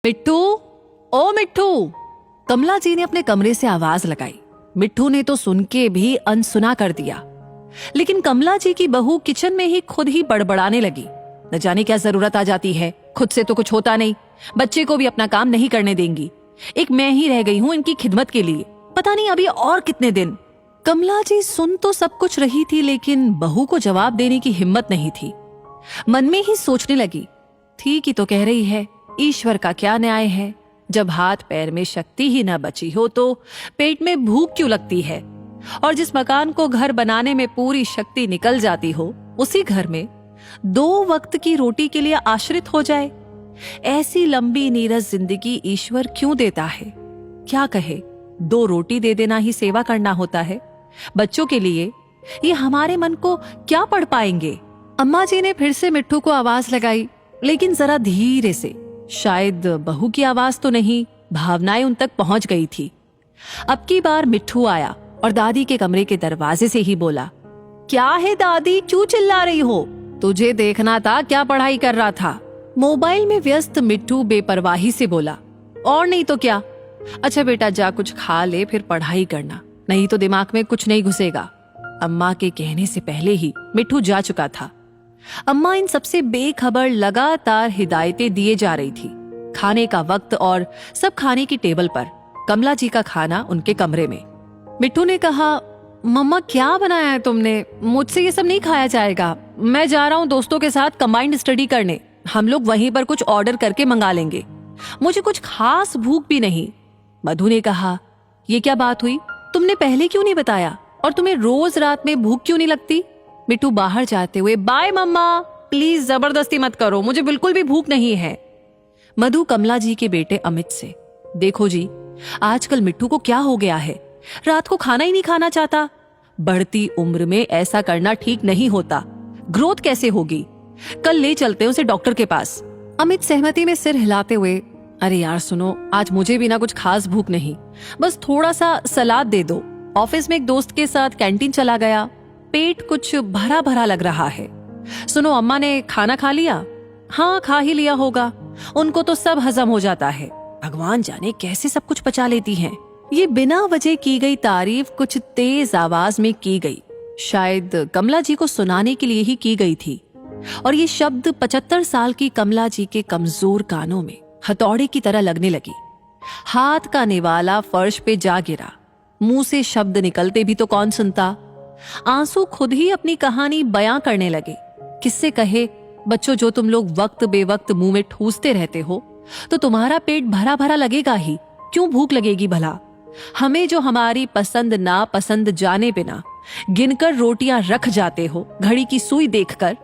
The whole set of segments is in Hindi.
मिट्ठू, ओ मिट्ठू। कमला जी ने अपने कमरे से आवाज लगाई। मिट्ठू ने तो सुन के भी अनसुना कर दिया, लेकिन कमला जी की बहू किचन में ही खुद ही बड़बड़ाने लगी। न जाने क्या जरूरत आ जाती है, खुद से तो कुछ होता नहीं, बच्चे को भी अपना काम नहीं करने देंगी। एक मैं ही रह गई हूं इनकी खिदमत के लिए, पता नहीं अभी और कितने दिन। कमला जी सुन तो सब कुछ रही थी, लेकिन बहू को जवाब देने की हिम्मत नहीं थी। मन में ही सोचने लगी, ठीक ही तो कह रही है, ईश्वर का क्या न्याय है। जब हाथ पैर में शक्ति ही न बची हो तो पेट में भूख क्यों लगती है। और जिस मकान को घर बनाने में पूरी शक्ति निकल जाती हो, उसी घर में 2 वक्त की रोटी के लिए आश्रित हो जाए। ऐसी लंबी नीरस जिंदगी ईश्वर क्यों देता है। क्या कहे, 2 रोटी दे देना ही सेवा करना होता है। बच्चों के लिए ये हमारे मन को क्या पढ़ पाएंगे। अम्मा जी ने फिर से मिट्ठू को आवाज लगाई, लेकिन जरा धीरे से। शायद बहू की आवाज तो नहीं, भावनाएं उन तक पहुंच गई थी। अब की बार मिट्ठू आया और दादी के कमरे के दरवाजे से ही बोला, क्या है दादी, क्यों चिल्ला रही हो? तुझे देखना था, क्या पढ़ाई कर रहा था? मोबाइल में व्यस्त मिट्ठू बेपरवाही से बोला, और नहीं तो क्या। अच्छा बेटा, जा कुछ खा ले, फिर पढ़ाई करना, नहीं तो दिमाग में कुछ नहीं घुसेगा। अम्मा के कहने से पहले ही मिट्ठू जा चुका था। अम्मा इन सबसे बेखबर लगातार हिदायतें दिए जा रही थी। खाने का वक्त और सब खाने की टेबल पर, कमला जी का खाना उनके कमरे में। मिट्ठू ने कहा, मम्मा क्या बनाया है तुमने? मुझसे ये सब नहीं खाया जाएगा। मैं जा रहा हूँ दोस्तों के साथ कंबाइंड स्टडी करने, हम लोग वहीं पर कुछ ऑर्डर करके मंगा लेंगे। मुझे कुछ खास भूख भी नहीं। मधु ने कहा, ये क्या बात हुई, तुमने पहले क्यों नहीं बताया? और तुम्हें रोज रात में भूख क्यों नहीं लगती? मिट्टू बाहर जाते हुए, बाय मम्मा, प्लीज जबरदस्ती मत करो, मुझे बिल्कुल भी भूख नहीं है। मधु कमला जी के बेटे अमित से, देखो जी, आजकल मिट्टू को क्या हो गया है, रात को खाना ही नहीं खाना चाहता। बढ़ती उम्र में ऐसा करना ठीक नहीं होता, ग्रोथ कैसे होगी? कल ले चलते उसे डॉक्टर के पास। अमित सहमति में सिर हिलाते हुए, अरे यार सुनो, आज मुझे भी ना कुछ खास भूख नहीं, बस थोड़ा सा सलाद दे दो। ऑफिस में एक दोस्त के साथ कैंटीन चला गया, पेट कुछ भरा भरा लग रहा है। सुनो, अम्मा ने खाना खा लिया? हाँ, खा ही लिया होगा, उनको तो सब हजम हो जाता है। भगवान जाने कैसे सब कुछ पचा लेती हैं। ये बिना वजह की गई तारीफ कुछ तेज आवाज में की गई, शायद कमला जी को सुनाने के लिए ही की गई थी। और ये शब्द 75 साल की कमला जी के कमजोर कानों में हथौड़े की तरह लगने लगी। हाथ का निवाला फर्श पे जा गिरा। मुंह से शब्द निकलते भी तो कौन सुनता। आंसू खुद ही अपनी कहानी बयां करने लगे। किससे कहे, बच्चों, जो तुम लोग वक्त बेवक्त मुंह में ठूसते रहते हो तो तुम्हारा पेट भरा भरा लगेगा ही, क्यों भूख लगेगी भला? हमें जो हमारी पसंद ना पसंद जाने बिना गिनकर रोटियां रख जाते हो घड़ी की सुई देखकर,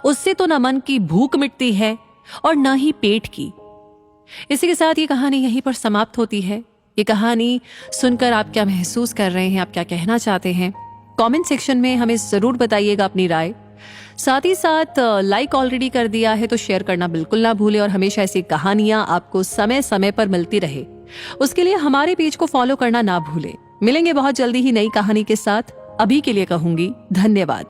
उससे तो न मन की भूख मिटती है और न ही पेट की। इसी के साथ ये कहानी यहीं पर समाप्त होती है। ये कहानी सुनकर आप क्या महसूस कर रहे हैं, आप क्या कहना चाहते हैं, कमेंट सेक्शन में हमें जरूर बताइएगा अपनी राय। साथ ही साथ लाइक ऑलरेडी कर दिया है तो शेयर करना बिल्कुल ना भूले, और हमेशा ऐसी कहानियां आपको समय समय पर मिलती रहे उसके लिए हमारे पेज को फॉलो करना ना भूले। मिलेंगे बहुत जल्दी ही नई कहानी के साथ। अभी के लिए कहूंगी धन्यवाद।